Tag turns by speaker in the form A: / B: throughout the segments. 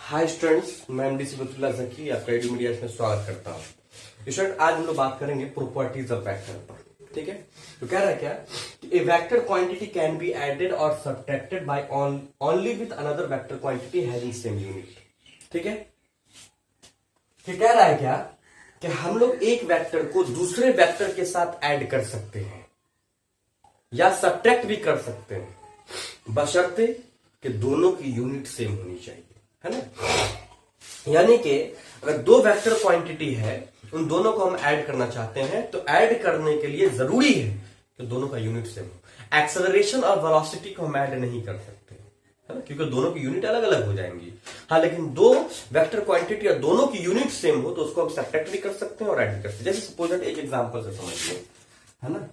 A: Hi students, मैं MD सिबतुल्लाह Zaki आपका edu media में स्वागत करता हूँ। स्टूडेंट, आज हम लोग बात करेंगे प्रॉपर्टीज ऑफ वेक्टर पर। ठीक है, तो कह रहा है क्या, a vector quantity can be added और subtracted by only with another vector quantity having same unit. ठीक है, तो कह रहा है क्या कि हम लोग एक वेक्टर को दूसरे वेक्टर के साथ ऐड कर सकते हैं या सब्ट्रैक्ट भी कर सकते हैं, बशर्ते कि दोनों की यूनिट सेम होनी चाहिए, है ना। यानी कि अगर दो वेक्टर क्वांटिटी है, उन दोनों को हम ऐड करना चाहते हैं तो ऐड करने के लिए जरूरी है कि दोनों का यूनिट सेम हो। एक्सेलरेशन और वेलोसिटी को हम ऐड नहीं कर सकते, है ना, क्योंकि दोनों की यूनिट अलग अलग हो जाएंगी। हाँ, लेकिन दो वेक्टर क्वांटिटी या दोनों की यूनिट सेम हो तो उसको हम सब्ट्रैक्ट भी कर सकते हैं और ऐड भी कर सकते हैं। जैसे सपोज एक एग्जांपल से समझिए, है ना।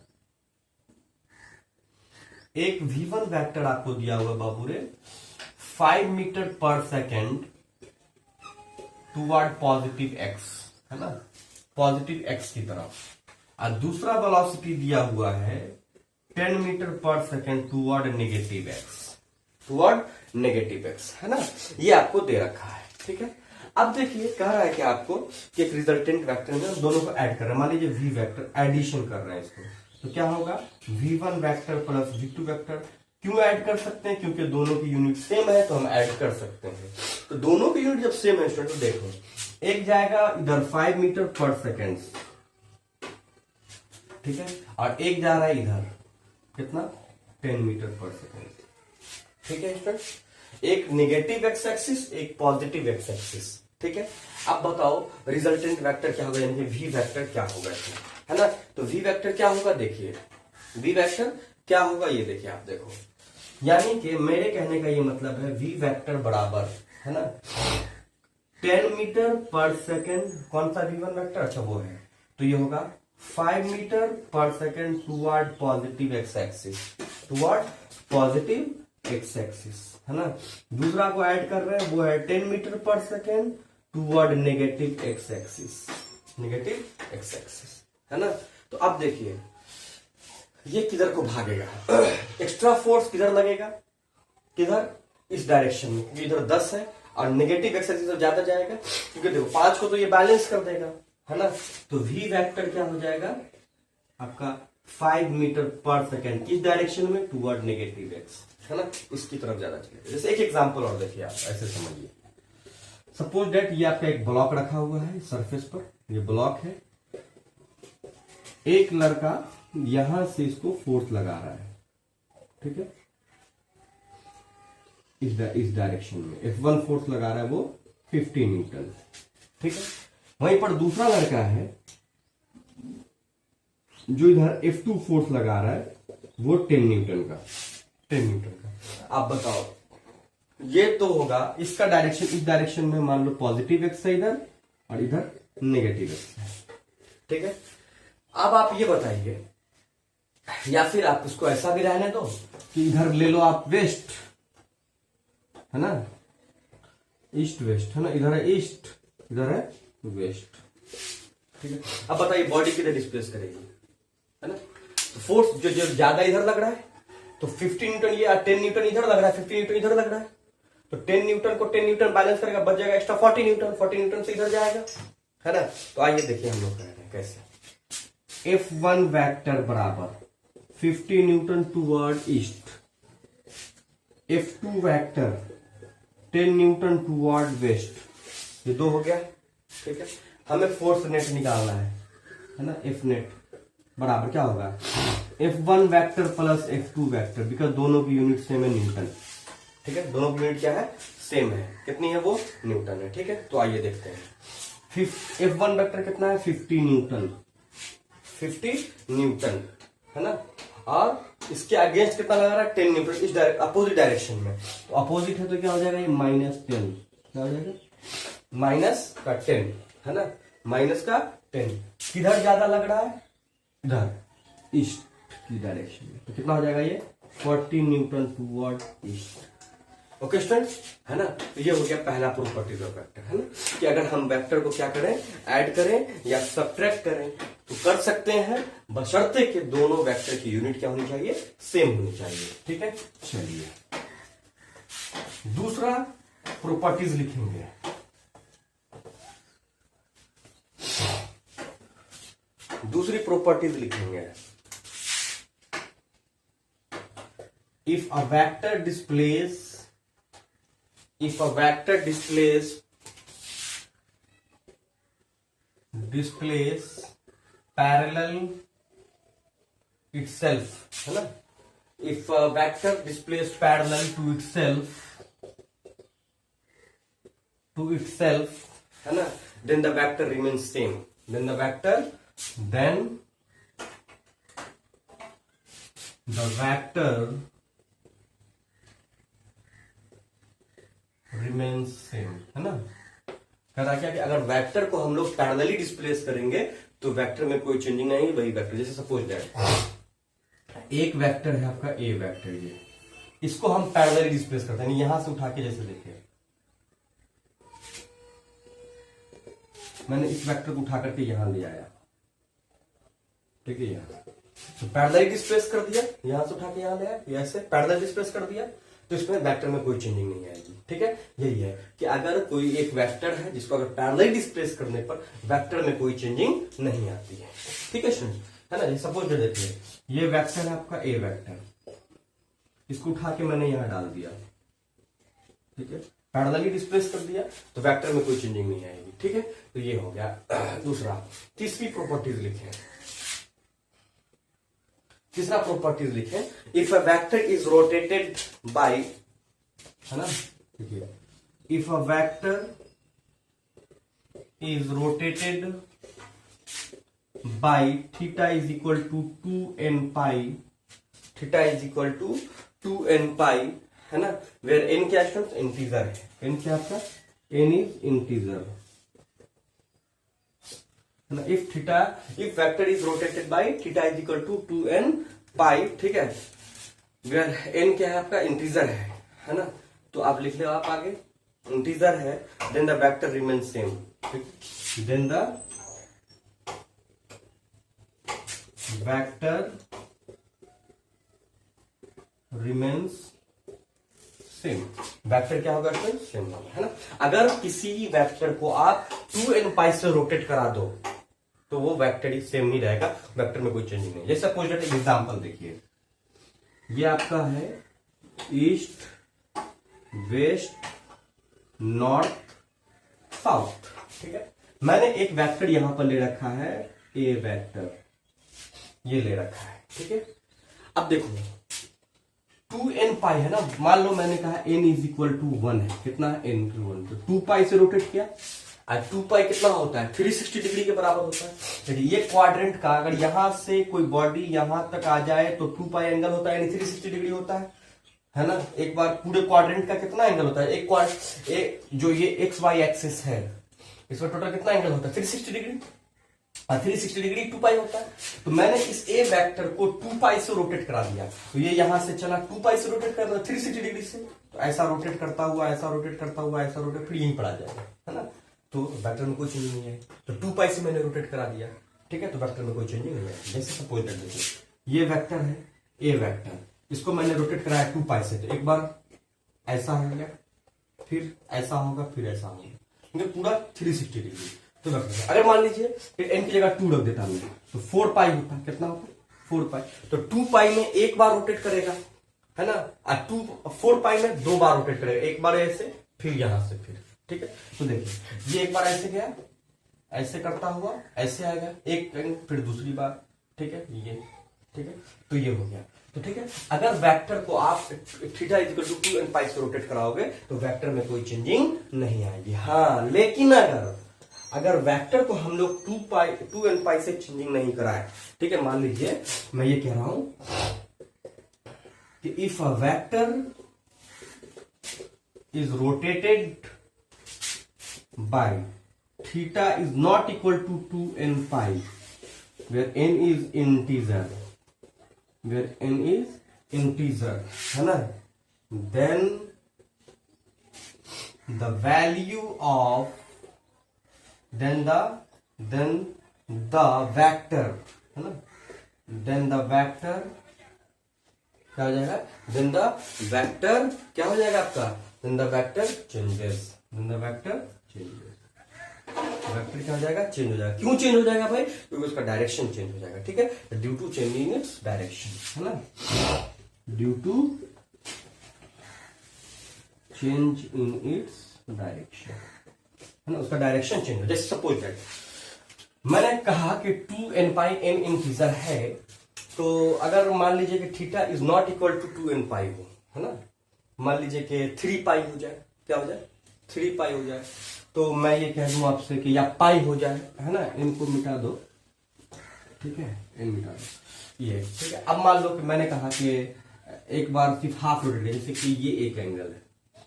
A: एक v1 वेक्टर आपको दिया हुआ बाबू रे 5 मीटर पर सेकेंड टुवर्ड पॉजिटिव x, है ना, पॉजिटिव x की तरफ, और दूसरा वेलोसिटी दिया हुआ है 10 मीटर पर सेकेंड टुवर्ड नेगेटिव x, है ना। ये आपको दे रखा है। ठीक है, अब देखिए कह रहा है कि आपको कि एक रिजल्टेंट वेक्टर में दोनों को ऐड कर रहे हैं। मान लीजिए v वेक्टर एडिशन कर रहे हैं इसको, तो क्या होगा v1 vector plus v2 vector. क्यों ऐड कर सकते हैं? क्योंकि दोनों की यूनिट सेम है तो हम ऐड कर सकते हैं। तो दोनों की यूनिट जब सेम है स्टूडेंट, तो देखो एक जाएगा इधर 5 मीटर पर सेकेंड, ठीक है, और एक जा रहा है इधर कितना 10 मीटर पर सेकेंड। ठीक है स्टूडेंट, एक नेगेटिव एक्स एक्सिस, एक पॉजिटिव एक्स एक्सिस। ठीक है, अब बताओ रिजल्टेंट वेक्टर क्या होगा, यानी कि वी वेक्टर क्या होगा इसमें, है ना। तो वी वेक्टर क्या होगा, देखिए वी वेक्टर क्या होगा, ये देखिए आप देखो, यानी कि मेरे कहने का ये मतलब है वी वेक्टर बराबर, है ना, 10 मीटर पर सेकेंड, कौन सा v1 वेक्टर, अच्छा वो है, तो ये होगा 5 मीटर पर second toward positive x axis, toward positive x axis, है ना। दूसरा को ऐड कर रहे हैं, वो है 10 मीटर पर second toward negative x axis, negative x axis, है ना। तो अब देखिए ये किधर को भागेगा, एक्स्ट्रा फोर्स किधर लगेगा, किधर, इस डायरेक्शन में, क्योंकि इधर 10 है और नेगेटिव एक्स एक्सिस ज्यादा जाएगा, क्योंकि देखो 5 को तो ये बैलेंस कर देगा, है ना। तो v वेक्टर क्या हो जाएगा आपका 5 मीटर पर सेकेंड, किस डायरेक्शन में, टुवर्ड नेगेटिव एक्स, है ना, इसकी तरफ ज्यादा चलेगा। जैसे एक एग्जांपल और देखिए आप, ऐसे समझिए, सपोज दैट ये आपका एक ब्लॉक रखा हुआ है सरफेस पर, ये ब्लॉक है, एक लड़का यहां से इसको फोर्स लगा रहा है, ठीक है, इस डायरेक्शन में F1 फोर्स लगा रहा है, वो 50 न्यूटन, ठीक है। वहीं पर दूसरा लड़का है जो इधर F2 फोर्स लगा रहा है, वो 10 न्यूटन का। आप बताओ, ये तो होगा इसका डायरेक्शन, इस डायरेक्शन में मान लो पॉजिटिव एक्स है इधर, और इधर नेगेटिव एक्स है, ठीक है। अब आप ये बताइए, या फिर आप इसको ऐसा भी रहने दो कि इधर ले लो आप वेस्ट, है ना, ईस्ट वेस्ट, है ना, इधर है ईस्ट, इधर है वेस्ट, ठीक है। अब बताइए बॉडी किधर डिस्प्लेस करेगी, है ना। तो फोर्स जो ज्यादा इधर लग रहा है, तो 50 न्यूटन ये 10 न्यूटन इधर लग रहा है, 50 न्यूटन इधर लग रहा है, तो 10 न्यूटन को 10 न्यूटन बैलेंस करेगा, बच जाएगा एक्स्ट्रा 40 न्यूटन, 40 न्यूटन से इधर जाएगा, है ना। तो आइए देखिए हम लोग कह रहे हैं कैसे, F1 वेक्टर बराबर 50 newton toward east, F2 vector 10 newton toward west, ये दो हो गया, ठीक है। हमें फोर्स नेट निकालना है ना, F नेट बराबर क्या होगा, F1 vector plus F2 vector, because दोनों की यूनिट सेम है, न्यूटन, ठीक है, दोनों की यूनिट क्या है, सेम है, कितनी है वो, न्यूटन है, ठीक है। तो आइए देखते हैं, F1 वेक्टर कितना है, 50 न्यूटन, है ना, और इसके अगेंस्ट कितना लगा रहा है, 10 न्यूटन, इस अपोजिट डायरेक्शन में, तो अपोजिट है तो क्या हो जाएगा, ये -10, क्या हो जाएगा, माइनस का 10, है ना, माइनस का 10, किधर ज्यादा लग रहा है, इधर ईस्ट की डायरेक्शन में, तो कितना हो जाएगा ये 40 Newton toward east. Okay students, है ना। तो ये हो गया पहला प्रॉपर्टीज ऑफ वेक्टर, है ना, कि अगर हम वेक्टर को क्या करें, ऐड करें या सब्ट्रैक्ट करें तो कर सकते हैं, बशर्ते कि दोनों वेक्टर की यूनिट क्या होनी चाहिए, सेम होनी चाहिए, ठीक है। चलिए दूसरा प्रॉपर्टीज लिखेंगे। दूसरी प्रॉपर्टीज लिखेंगे। If a vector displays parallel itself, है ना, if a vector displays parallel to itself, है ना, then the vector remains same, then the vector remains same, है ना। कह रहा क्या कि अगर वेक्टर को हम लोग पैरेलली डिस्प्लेस करेंगे तो वेक्टर में कोई चेंजिंग नहीं है, वही वेक्टर। जैसे सपोज दैट एक वेक्टर है आपका ए वेक्टर, ये इसको हम पैरेलली डिस्प्लेस करते हैं, यहां से उठा के, जैसे देखिए मैंने इस वेक्टर को उठा करके यहां ले आया, ठीक है, यहां तो पैरेलली डिस्प्लेस कर दिया, यहां से उठा के यहां ले आया, ऐसे पैरेलल डिस्प्लेस कर दिया, तो इसमें वेक्टर में कोई चेंजिंग नहीं आएगी, ठीक है। यही है कि अगर कोई एक वेक्टर है जिसको अगर पैरेलली डिस्प्लेस करने पर वेक्टर में कोई चेंजिंग नहीं आती है, ठीक है स्टूडेंट, है ना। सपोज देखिए ये वेक्टर है आपका ए वेक्टर, इसको उठा के मैंने यहां डाल दिया, ठीक है, पैरेलली डिस्प्लेस कर दिया तो वेक्टर में कोई चेंजिंग नहीं आएगी, ठीक है। तो ये हो गया दूसरा। तीसरी प्रॉपर्टीज लिखें, तीसरा प्रॉपर्टीज लिखें, if a vector is rotated by, है ना, देखिए, if a vector is rotated by theta is equal to 2n pi, theta is equal to 2n pi, है ना, वेयर n क्या स्टूडेंट्स, इंटीजर है, n क्या आपका, n is integer, if vector is rotated by theta is equal to 2n pi, ठीक है, where n क्या है आपका, इंटीजर है ना। तो आप लिख लो, आप आगे इंटीजर है, then the vector remains same, then the vector remains same, vector क्या होगा, सेम होगा, है ना। अगर किसी वेक्टर को आप 2n पाई से रोटेट करा दो तो वो वेक्टर ही सेम नहीं रहेगा, वेक्टर में कोई चेंजिंग नहीं। जैसे सपोज दैट एग्जांपल देखिए, ये आपका है ईस्ट वेस्ट नॉर्थ साउथ, ठीक है। मैंने एक वेक्टर यहां पर ले रखा है, ए वेक्टर ये ले रखा है, ठीक है। अब देखो 2n पाई है ना, मान लो मैंने कहा n इज इक्वल टू 1 है, कितना है, n टू 1, तो 2 पाई से रोटेट किया, और 2 पाई कितना होता है, 360 डिग्री के बराबर होता है। देखिए ये क्वाड्रेंट का अगर यहां से कोई बॉडी यहां तक आ जाए तो 2 पाई एंगल होता है, यानी 360 डिग्री होता है ना। एक बार पूरे क्वाड्रेंट का कितना एंगल होता है, जो ये एक्स वाई एक्सिस है, इसमें टोटल कितना एंगल होता है, 360 डिग्री, और 360 डिग्री 2 पाई होता है। तो मैंने इस ए वेक्टर को 2 पाई से रोटेट करा दिया, तो ये यहां से चला 2 पाई से रोटेट कर रहा 360 डिग्री से, तो ऐसा रोटेट करता हुआ, ऐसा रोटेट करता हुआ, ऐसा रोटेट, फिर यहीं पर आ जाएगा, है ना। तो वेक्टर में कोई चेंजिंग नहीं है, तो 2 पाई से मैंने रोटेट करा दिया, ठीक है, तो वेक्टर में कोई चेंजिंग नहीं है। जैसे सपोज दैट देखिए ये वेक्टर है ए वेक्टर, इसको मैंने रोटेट कराया 2 पाई से, तो एक बार ऐसा हो गया, फिर ऐसा होगा, फिर ऐसा होगा, क्योंकि पूरा 360 डिग्री। तो अगर मान लीजिए n की जगह 2 रख देता मैं, तो 4 पाई होता, कितना होता, 4 पाई। तो 2 पाई में एक बार रोटेट करेगा, है ना, और 4 पाई में 2 बार रोटेट करेगा, एक बार ऐसे, फिर यहां से, फिर, ठीक है। तो देखिए ये एक बार ऐसे गया, ऐसे करता हुआ ऐसे आएगा एक, फिर दूसरी बार, ठीक है, ये, ठीक है, तो ये हो गया। तो ठीक है, अगर वेक्टर को आप theta is equal to 2n pi से रोटेट कराओगे तो वेक्टर में कोई चेंजिंग नहीं आएगी। हाँ, लेकिन अगर वेक्टर को हम लोग 2n पाई से चेंजिंग नहीं कराए, ठीक है, मान लीजिए मैं ये कह रहा हूं कि if a vector is rotated by theta is not equal to 2n pi, where n is integer, है ना, then the value of then the vector, है ना, then the vector क्या हो जाएगा, then the vector क्या हो जाएगा आपका, then the vector changes, vector क्या हो जाएगा, चेंज हो जाएगा। क्यों चेंज हो जाएगा भाई, क्योंकि उसका डायरेक्शन चेंज हो जाएगा। ठीक है, due to change in its direction, है ना, due to change in its direction, है ना, उसका डायरेक्शन चेंज हो। जैसे सपोज दैट मैंने कहा कि 2n पाई n इंटीजर है, तो अगर मान लीजिए कि theta is not equal to 2n pi हो, है ना, मान लीजिए कि 3 पाई हो जाए, क्या हो जाए, 3 पाई हो जाए, तो मैं ये कह दूं आपसे कि या पाई हो जाए, है ना, इनको मिटा दो, ठीक है, इन मिटा दो, ये ठीक है। अब मान लो कि मैंने कहा कि एक बार सिर्फ हाफ रोटेट है, जैसे कि ये एक एंगल है,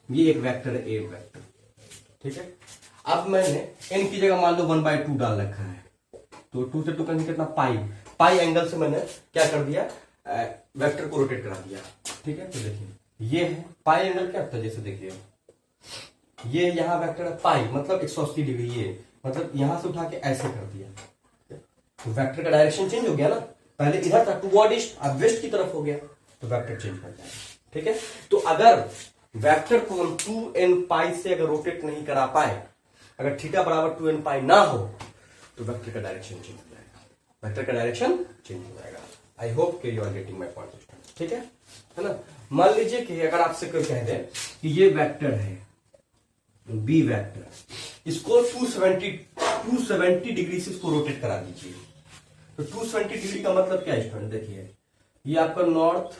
A: ये एक वेक्टर है, एक वेक्टर, ठीक है। अब मैंने n की जगह मान लो 1/2 डाल रखा है, तो 2 से 2 कैंसिल, कितना, पाई एंगल से मैंने क्या कर दिया, वेक्टर को रोटेट करा दिया, ठीक है। तो देखिए ये है पाई एंगल, क्या होता है, जैसे देखिए ये यहाँ वेक्टर है पाई, मतलब 180 डिग्री, ये मतलब यहां से उठा के ऐसे कर दिया, तो वेक्टर का डायरेक्शन चेंज हो गया ना, पहले इधर था टुवर्ड ईस्ट, अब वेस्ट की तरफ हो गया, तो वेक्टर चेंज कर जाएगा, ठीक है। तो अगर वेक्टर को हम 2n पाई से अगर रोटेट नहीं करा पाए, अगर थीटा बराबर 2n पाई ना हो, तो वेक्टर का डायरेक्शन चेंज हो जाएगा, वेक्टर का डायरेक्शन चेंज हो जाएगा। आई होप कि you are getting my point, ठीक है ना। मान लीजिए कि अगर आपसे कोई कह दे कि ये वेक्टर है बी वेक्टर, इसको 270 डिग्री से इसको रोटेट करा दीजिए, तो 270 डिग्री का मतलब क्या है स्टूडेंट, देखिए ये आपका नॉर्थ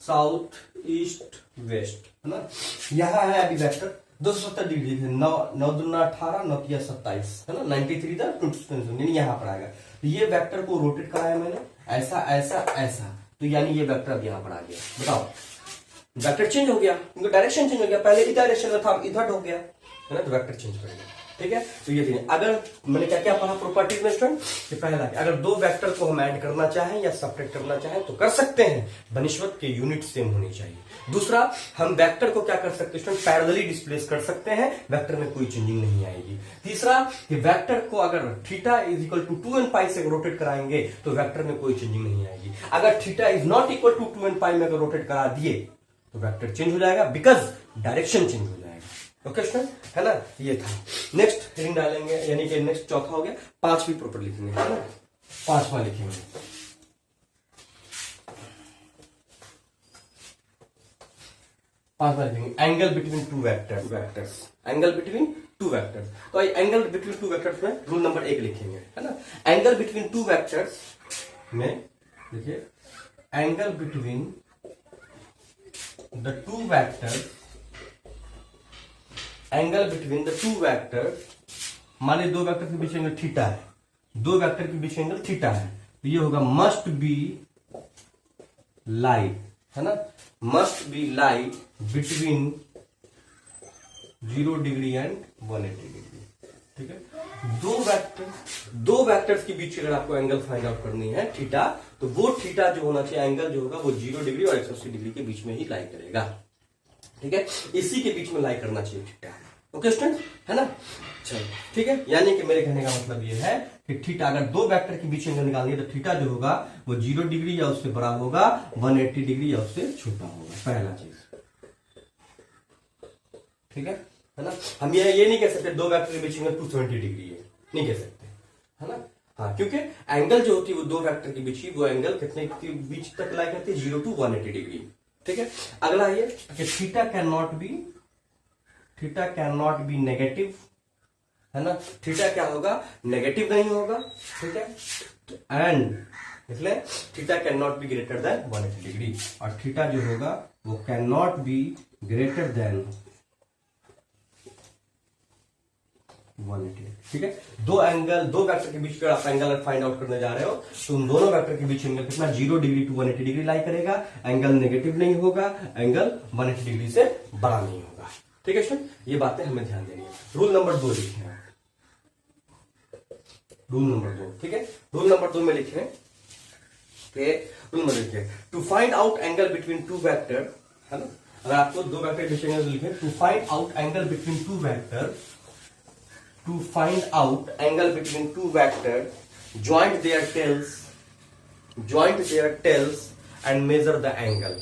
A: साउथ ईस्ट वेस्ट, है ना, यहां है अभी वेक्टर 270 डिग्री, 9 दूना 18, 9 तिया 27, है ना, 93 था 22, यहां पर आएगा। तो ये वेक्टर को रोटेट कराया मैंने, ऐसा ऐसा ऐसा, तो यानी ये वेक्टर अब यहां पर आ गया। बताओ, वेक्टर चेंज हो गया, इनका डायरेक्शन चेंज हो गया, पहले इधर डायरेक्शन में था, इधर हो गया, है ना, तो वेक्टर चेंज कर गया, ठीक है। तो ये चीज, अगर मैंने क्या क्या पढ़ा प्रॉपर्टीज में स्टूडेंट, कि पहला अगर दो वेक्टर को हम ऐड करना चाहें या सब्ट्रैक्ट करना चाहें तो कर सकते हैं, बनिस्बत के यूनिट सेम होनी चाहिए। दूसरा, हम वेक्टर को क्या कर सकते हैं स्टूडेंट, पैरेलली डिस्प्लेस कर सकते हैं, वेक्टर में कोई चेंजिंग नहीं आएगी। तीसरा, कि वेक्टर को अगर theta is equal to 2n pi से रोटेट कराएंगे तो वेक्टर में कोई चेंजिंग नहीं आएगी। अगर theta is not equal to 2n pi में अगर रोटेट करा दिए तो वेक्टर चेंज हो जाएगा, बिकॉज डायरेक्शन चेंज हो जाएगा। ओके स्टूडेंट, है ना, ये था। नेक्स्ट हेडिंग डालेंगे, यानी कि नेक्स्ट चौथा हो गया, पांचवी प्रॉपर लिखेंगे, है ना, पांचवा लिखेंगे। पांचवा लिखेंगे angle between two vectors, angle between two vectors. तो एंगल बिटवीन टू वेक्टर्स में रूल नंबर 1 लिखेंगे, है ना। एंगल बिटवीन टू वेक्टर्स में देखिए, angle between the two vectors, angle between the two vector, मान लीजिए दो वेक्टर के बीच एंगल थीटा है, दो वेक्टर के बीच एंगल थीटा है, तो ये होगा मस्ट बी लाई, है ना, must be lie between 0 degree and 180 degree, ठीक है। दो वेक्टर्स के बीच अगर आपको एंगल फाइंड आउट करनी है थीटा, तो वो थीटा जो होना चाहिए, एंगल जो होगा वो 0 डिग्री और 180 डिग्री के बीच में ही लाई करेगा, ठीक है, इसी के बीच में लाई करना चाहिए थीटा। ओके स्टूडेंट, है ना, चलो ठीक है। यानी कि मेरे कहने का मतलब ये है कि थीटा, अगर दो वेक्टर के बीच एंगल निकालनी है तो थीटा जो होगा वो 0 डिग्री या उससे बड़ा होगा, 180 डिग्री या उससे छोटा होगा, पहला चीज, ठीक है ना। हम ये नहीं कह सकते दो वेक्टर के बीच एंगल 270 डिग्री है, नहीं कह सकते, है ना, हाँ, क्योंकि एंगल जो होती है वो दो वेक्टर के बीच ही, वो एंगल कितने के बीच तक लाई करती है, 0 to 180 डिग्री, ठीक है। अगला ये कि theta can not be negative, है ना, थीटा क्या होगा, नेगेटिव नहीं होगा, ठीक है। एंड इसलिए theta can not be greater than 180 degree, और थीटा जो होगा वो can not be greater than 180, ठीक है। दो वेक्टर के बीच का आप एंगल फाइंड आउट करने जा रहे हो, तो उन दोनों वेक्टर के बीच एंगल कितना, 0 डिग्री टू 180 डिग्री लाई करेगा, एंगल नेगेटिव नहीं होगा, एंगल 180 डिग्री से बड़ा नहीं होगा, ठीक है स्टूडेंट। ये बातें हमें ध्यान देनी है। रूल नंबर 2 लिखे हैं, रूल नंबर 2, ठीक है। रूल नंबर 2 में लिखे रूल नंबर लिखे, to find out angle between two vector, है ना, अगर आपको दो वेक्टर के बीच एंगल लिखे, to find out angle between two vector, to find out angle between two vectors, join their tails and measure the angle,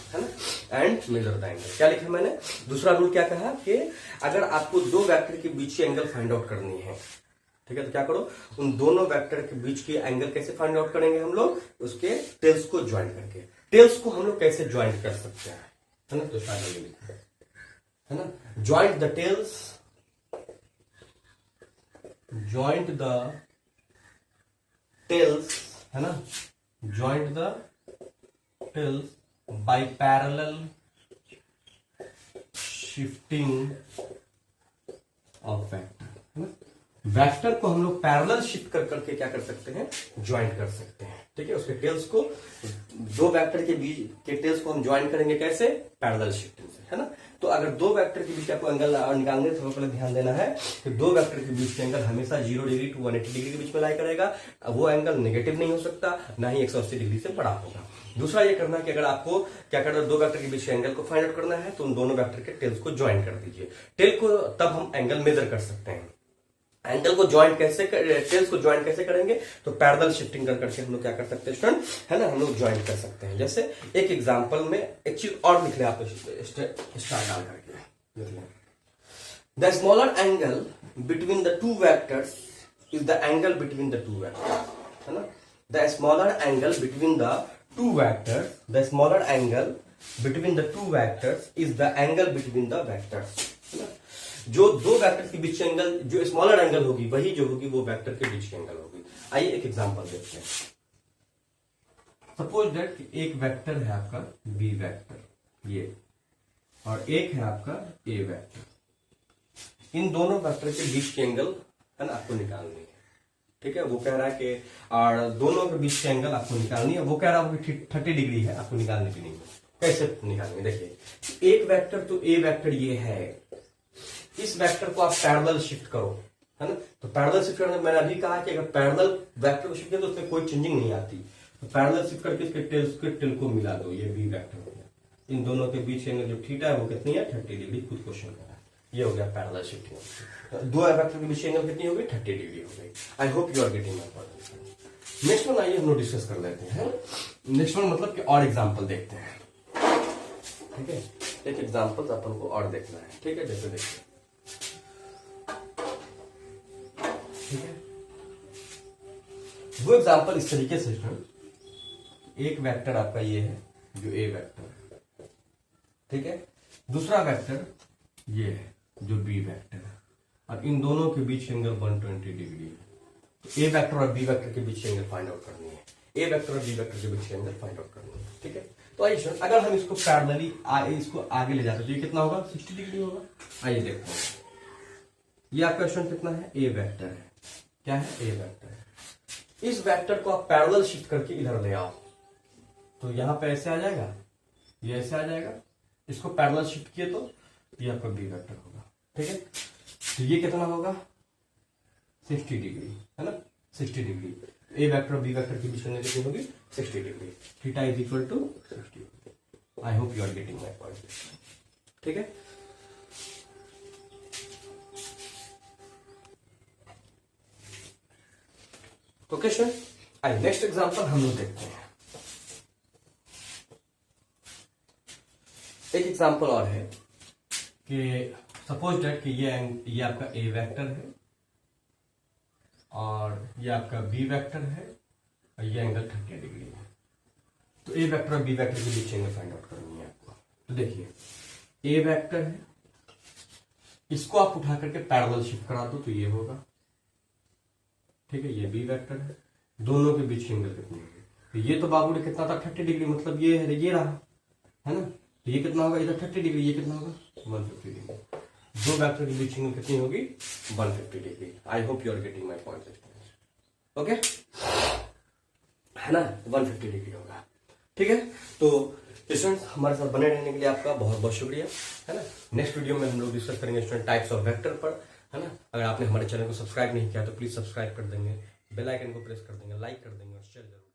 A: है ना, एंड मेजर द एंगल। क्या लिखा मैंने? दूसरा रूल क्या कहा कि अगर आपको दो वेक्टर के बीच की एंगल फाइंड आउट करनी है, ठीक है, तो क्या करो, उन दोनों वेक्टर के बीच की एंगल कैसे फाइंड आउट करेंगे हम लोग? उसके टेल्स को ज्वाइन करके। टेल्स को हम लोग कैसे ज्वाइन कर सकते हैं, है ना, तो स्टार्ट आगे लिखते हैं, है ना, joint the tails, joint the tails, है ना, joint the tails by parallel shifting of vector, है ना। वेक्टर को हम लोग पैरेलल शिफ्ट कर करके क्या कर सकते हैं? ज्वाइंट कर सकते हैं, ठीक है। उसके टेल्स को, दो वेक्टर के बीच के टेल्स को हम ज्वाइन करेंगे कैसे? पैरेलल शिफ्टिंग से, है ना। तो अगर दो वेक्टर के बीच आपको एंगल निकालने तो पहले ध्यान देना है कि दो वेक्टर के बीच के एंगल हमेशा 0 डिग्री टू 180 डिग्री के बीच में लाई करेगा। वो एंगल नेगेटिव नहीं हो सकता, ना ही 180 डिग्री से बड़ा होगा। दूसरा ये करना कि अगर आपको क्या करना है, दो वेक्टर के बीच के एंगल को फाइंड आउट करना है तो उन दोनों वेक्टर के टेल्स को ज्वाइन कर दीजिए। टेल को तब हम एंगल मेजर कर सकते हैं। एंगल को ज्वाइंट कैसे, टेल्स को ज्वाइंट कैसे करेंगे? तो पैरेलल शिफ्टिंग कर करके हम लोग क्या कर सकते हैं स्टूडेंट, है ना, हम लोग ज्वाइंट कर सकते हैं। जैसे एक एग्जांपल में एक चीज और लिख ले आप, स्टार डाल करके लिख लें, the smaller angle between the two vectors is the angle between the two vectors, है ना। The smaller angle between the two vectors, the smaller angle between the two vectors is the angle between the vectors, है ना। जो दो vector के बीच angle, जो smaller angle होगी वही जो होगी वो वेक्टर के बीच की एंगल होगी। आइए एक एग्जांपल देखते हैं। सपोज दैट एक वेक्टर है आपका बी वेक्टर ये, और एक है आपका ए वेक्टर। इन दोनों वेक्टर के बीच की एंगल, है ना, आपको निकालनी है, ठीक है। वो कह रहा है कि और दोनों के बीच की एंगल आपको निकालनी है। वो कह रहा है कि 30 डिग्री है, आपको निकालनी भी नहीं है। कैसे निकालेंगे? देखिए, एक वेक्टर तो ए वेक्टर ये है, इस वेक्टर को आप पैरेलल शिफ्ट करो, है ना। तो पैरेलल शिफ्ट करने, मैंने अभी कहा कि अगर पैरेलल वेक्टर को शिफ्ट किया तो उसमें कोई चेंजिंग नहीं आती। तो पैरेलल शिफ्ट करके इसके टेल को मिला दो, ये बी वेक्टर हो गया। इन दोनों के बीच एंगल जो थीटा है वो कितनी है? 30 डिग्री। खुद क्वेश्चन कर रहा है, ये हो गया पैरेलल शिफ्टिंग। दो वेक्टर के बीच एंगल कितनी हो गई? 30 डिग्री हो गई। I hope you are getting my point. Next one आइए हम लोग डिस्कस कर लेते हैं। नेक्स्ट वन मतलब कि और एग्जाम्पल देखते हैं, ठीक है। एक एग्जाम्पल अपन को और देखना है, ठीक है। जैसे देखिए, ठीक है, वो एग्जाम्पल इस तरीके से, एक वेक्टर आपका ये है जो ए वेक्टर, ठीक है। दूसरा वेक्टर ये है जो बी वेक्टर है, और इन दोनों के बीच एंगल 120 डिग्री है। तो ए वेक्टर और बी वेक्टर के बीच एंगल फाइंड आउट करनी है, ए वेक्टर और बी वेक्टर के बीच एंगल फाइंड आउट करनी है, ठीक है। तो आइए अगर हम इसको पैरेलली इसको आगे ले जाते तो ये कितना होगा? 60 डिग्री होगा। आइए देखते हैं, ये आपका क्वेश्चन कितना है? ए वेक्टर है, क्या है? ए वेक्टर है। इस वेक्टर को आप पैरेलल शिफ्ट करके इधर ले आओ तो यहां पे ऐसे आ जाएगा, ये ऐसे आ जाएगा। इसको पैरेलल शिफ्ट किए तो ये आपका बी वेक्टर होगा, ठीक है। तो ये कितना होगा? 60 डिग्री, है ना, 60 डिग्री। ए वेक्टर और बी वेक्टर के बीच में कितनी होगी? 60 degree. Theta is equal to 60। I hope you are getting my point, ठीक है। ओके सर, आइए नेक्स्ट एग्जांपल हम लोग देखते हैं। एक एग्जांपल और है कि सपोज दैट कि ये आपका ए वेक्टर है और ये आपका बी वेक्टर है और ये एंगल 30 डिग्री है। तो ए वेक्टर और बी वेक्टर के बीच एंगल फाइंड आउट करनी है आपको। तो देखिए, ए वेक्टर है, इसको आप उठा करके पैरेलल शिफ्ट करा दो तो ये होगा, ठीक है। ये बी वेक्टर है, दोनों के बीच एंगल कितनी होगी? तो ये तो बाबू ने कितना था? 30 डिग्री, मतलब ये है, ये रहा, है ना। तो ये कितना होगा? इधर 30 डिग्री, ये कितना होगा? 150 डिग्री। दो वेक्टर के बीच एंगल कितनी होगी? 150 degree. I hope you are getting my point, okay, है ना। 150 डिग्री होगा, ठीक है। तो स्टूडेंट हमारे साथ बने रहने के लिए आपका बहुत बहुत शुक्रिया, है ना। नेक्स्ट वीडियो में हम लोग डिस्कस करेंगे स्टूडेंट टाइप्स ऑफ वेक्टर पर, है ना। अगर आपने हमारे चैनल को सब्सक्राइब नहीं किया तो प्लीज सब्सक्राइब कर देंगे, बेल आइकन को प्रेस कर देंगे, लाइक कर देंगे और शेयर जरूर।